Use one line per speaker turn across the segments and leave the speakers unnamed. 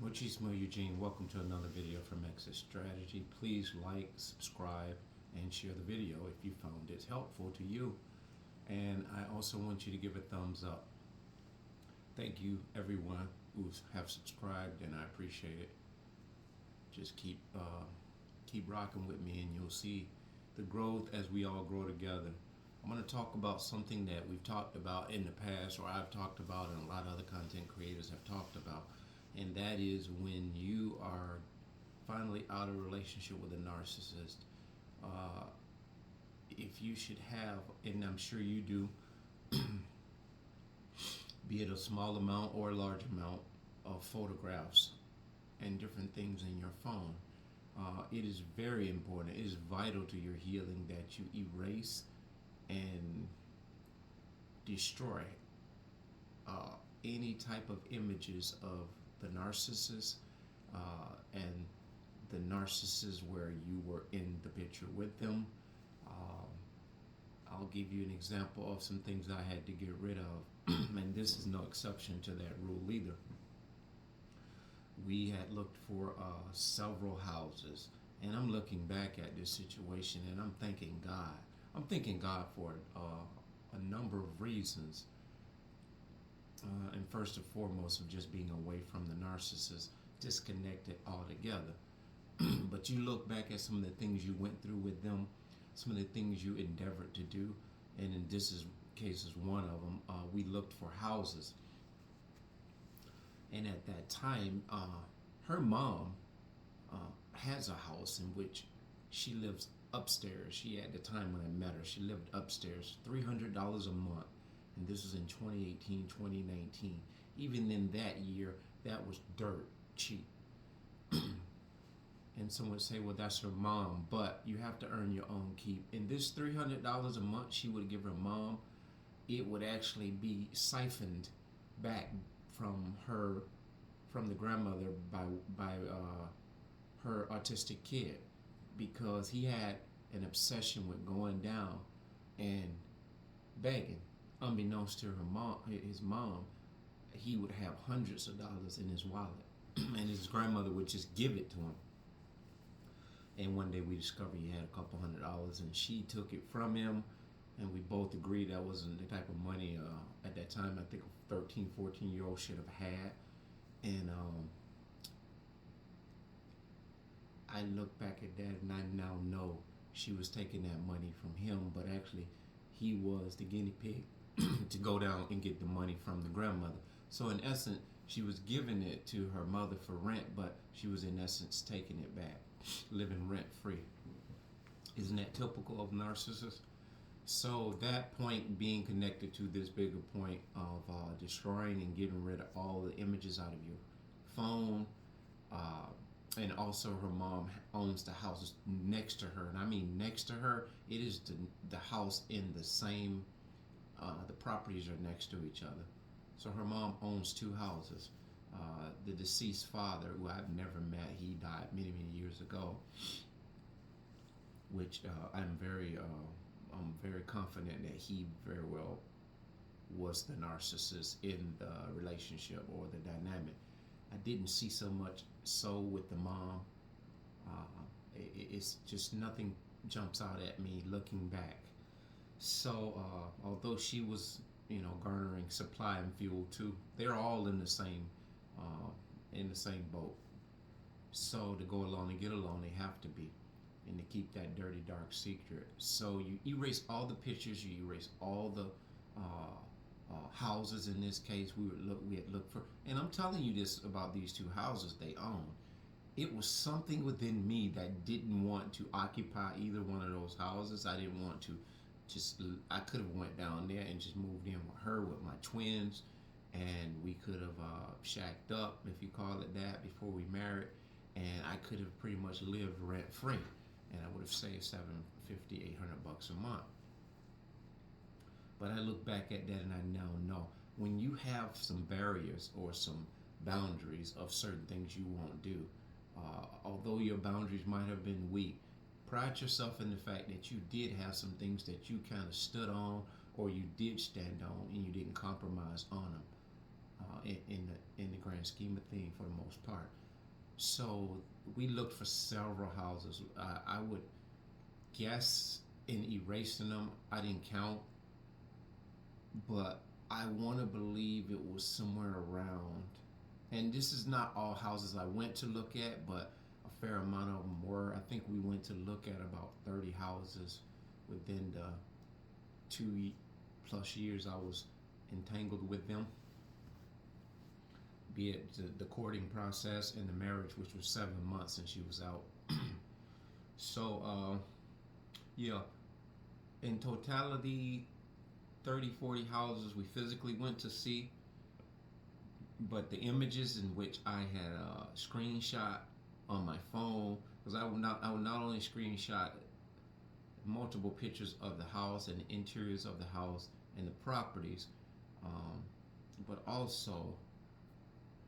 Muchismo Eugene, welcome to another video from Exit Strategy. Please like, subscribe, and share the video if you found it helpful to you. And I also want you to give a thumbs up. Thank you everyone who have subscribed, and I appreciate it. Just keep rocking with me, and you'll see the growth as we all grow together. I'm going to talk about something that we've talked about in the past, or I've talked about, and a lot of other content creators have talked about. And that is when you are finally out of a relationship with a narcissist. If you should have, and I'm sure you do, be it a small amount or a large amount of photographs and different things in your phone, it is very important. It is vital to your healing that you erase and destroy any type of images of the narcissist and the narcissist where you were in the picture with them. I'll give you an example of some things I had to get rid of, and this is no exception to that rule either. We had looked for several houses, and I'm looking back at this situation and I'm thanking God. I'm thanking God for a number of reasons. And first and foremost of just being away from the narcissist, disconnected altogether. But you look back at some of the things you went through with them, some of the things you endeavored to do, and in this case is one of them. We looked for houses, and at that time, her mom has a house in which she lives upstairs. She, at the time when I met her, she lived upstairs, $300 a month. And this was in 2018, 2019. Even in that year, that was dirt cheap. And someone would say, well, that's her mom, but you have to earn your own keep. And this $300 a month she would give her mom, it would actually be siphoned back from the grandmother by her autistic kid, because he had an obsession with going down and begging. Unbeknownst to his mom, he would have hundreds of dollars in his wallet, and his grandmother would just give it to him. And one day we discovered he had a couple $100, and she took it from him, and we both agreed that wasn't the type of money at that time I think a 13, 14-year-old should have had. And I look back at that and I now know she was taking that money from him, but actually he was the guinea pig to go down and get the money from the grandmother. So in essence, she was giving it to her mother for rent, but she was in essence taking it back, living rent free. Isn't that typical of narcissists? So that point being connected to this bigger point of destroying and getting rid of all the images out of your phone, and also her mom owns the house next to her, and I mean next to her. It is the house in the same, the properties are next to each other. So her mom owns two houses. The deceased father, who I've never met, he died many years ago, which I'm very confident that he very well was the narcissist in the relationship or the dynamic. I didn't see so much so with the mom. It's just nothing jumps out at me looking back. So although she was, garnering supply and fuel too, they're all in the same boat. So to go along and get along, they have to be, and to keep that dirty, dark secret. So you erase all the pictures, you erase all the houses. In this case, we had looked for, and I'm telling you this about these two houses they own. It was something within me that didn't want to occupy either one of those houses. I didn't want to I could have went down there and just moved in with her, with my twins, and we could have shacked up, if you call it that, before we married, and I could have pretty much lived rent free, and I would have saved $750, $800 a month. But I look back at that and I now know, when you have some barriers or some boundaries of certain things you won't do, although your boundaries might have been weak, pride yourself in the fact that you did have some things that you kind of stood on, or you did stand on, and you didn't compromise on them. in the grand scheme of things for the most part. So we looked for several houses. I would guess in erasing them, I didn't count, but I want to believe it was somewhere around. And this is not all houses I went to look at, but a fair amount of them were. I think we went to look at about 30 houses within the 2+ years I was entangled with them, be it the courting process and the marriage, which was 7 months and she was out. So, yeah, in totality, 30, 40 houses we physically went to see, but the images in which I had screenshot on my phone, because I would not only screenshot multiple pictures of the house and the interiors of the house and the properties, but also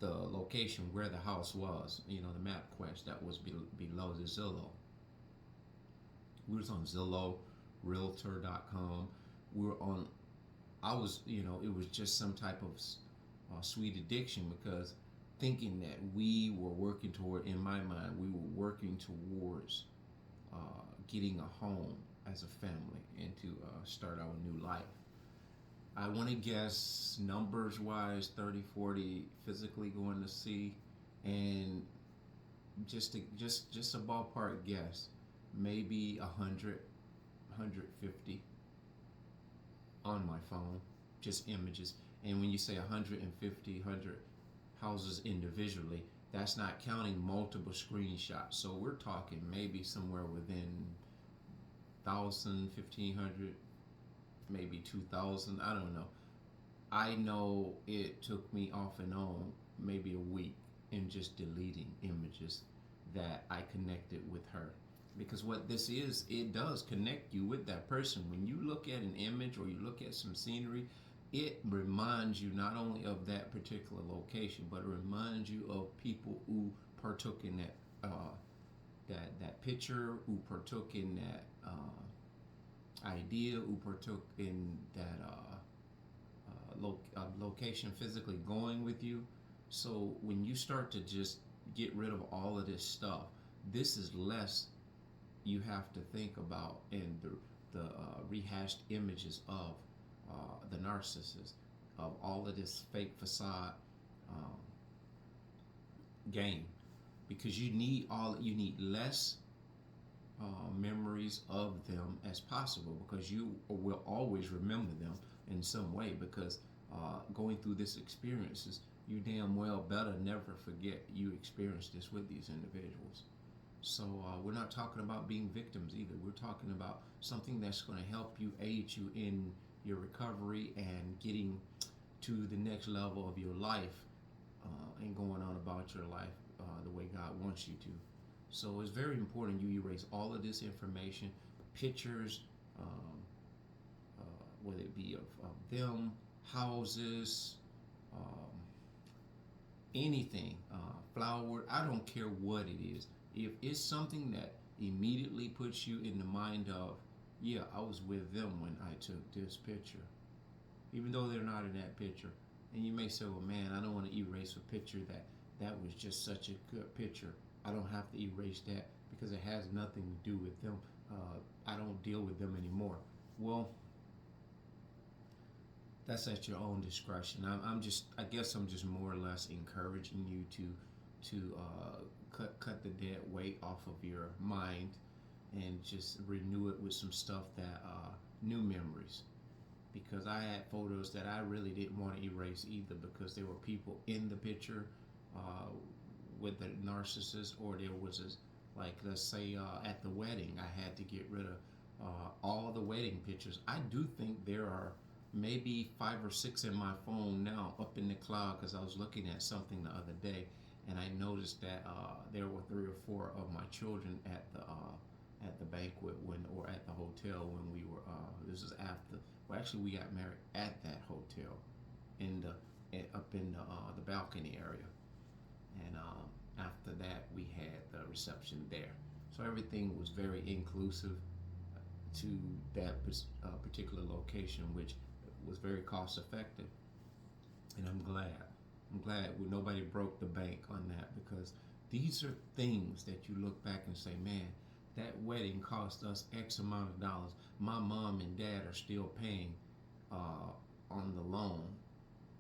the location where the house was, the MapQuest that was below the Zillow. We was on Zillow, Realtor.com. We were on, it was just some type of sweet addiction, because thinking that we were working toward, in my mind, we were working towards getting a home as a family and to start our new life. I want to guess numbers wise 30, 40 physically going to see, and just a ballpark guess, maybe 100, 150 on my phone, just images. And when you say 150, 100 houses individually, that's not counting multiple screenshots. So we're talking maybe somewhere within 1,000, 1,500, maybe 2,000. I don't know. I know it took me off and on maybe a week in just deleting images that I connected with her. Because what this is, it does connect you with that person. When you look at an image or you look at some scenery, it reminds you not only of that particular location, but it reminds you of people who partook in that picture, who partook in that idea, who partook in that location physically going with you. So when you start to just get rid of all of this stuff, this is less you have to think about in the rehashed images of the narcissist, of all of this fake facade game, because you need less memories of them as possible, because you will always remember them in some way, because going through this experiences, you damn well better never forget you experienced this with these individuals. So we're not talking about being victims either. We're talking about something that's going to help you, aid you in your recovery and getting to the next level of your life, and going on about your life the way God wants you to. So it's very important you erase all of this information, pictures, whether it be of them, houses, anything, flower, I don't care what it is. If it's something that immediately puts you in the mind of, yeah, I was with them when I took this picture, even though they're not in that picture. And you may say, well, man, I don't want to erase a picture that was just such a good picture. I don't have to erase that because it has nothing to do with them. I don't deal with them anymore. Well, that's at your own discretion. I guess I'm just more or less encouraging you to cut the dead weight off of your mind and just renew it with some stuff that new memories. Because I had photos that I really didn't want to erase either, because there were people in the picture with the narcissist, or there was like, let's say at the wedding, I had to get rid of all the wedding pictures. I do think there are maybe 5 or 6 in my phone now up in the cloud, because I was looking at something the other day and I noticed that there were 3 or 4 of my children at the banquet or at the hotel when we were. This is after. Well, actually, we got married at that hotel, up in the balcony area, and after that we had the reception there. So everything was very inclusive to that particular location, which was very cost effective, and I'm glad. I'm glad nobody broke the bank on that, because these are things that you look back and say, man, that wedding cost us X amount of dollars. My mom and dad are still paying on the loan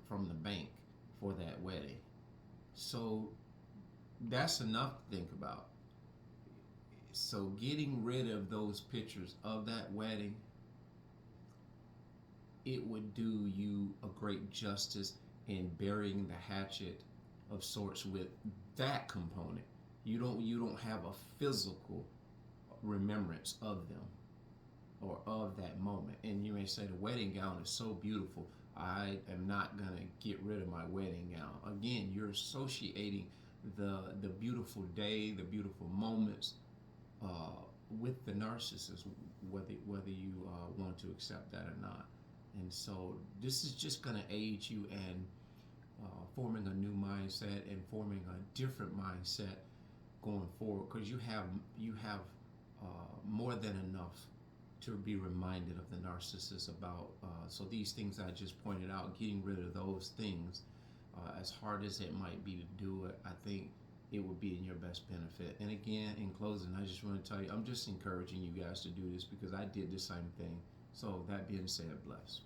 from the bank for that wedding. So that's enough to think about. So getting rid of those pictures of that wedding, it would do you a great justice in burying the hatchet of sorts with that component. You don't have a physical remembrance of them or of that moment. And you may say the wedding gown is so beautiful, I am not gonna get rid of my wedding gown. Again, you're associating the beautiful day, the beautiful moments with the narcissist, whether you want to accept that or not. And so this is just going to aid you in forming a new mindset and forming a different mindset going forward, because you have more than enough to be reminded of the narcissist about. So these things I just pointed out, getting rid of those things, as hard as it might be to do it, I think it would be in your best benefit. And again, in closing, I just want to tell you, I'm just encouraging you guys to do this because I did the same thing. So that being said, bless.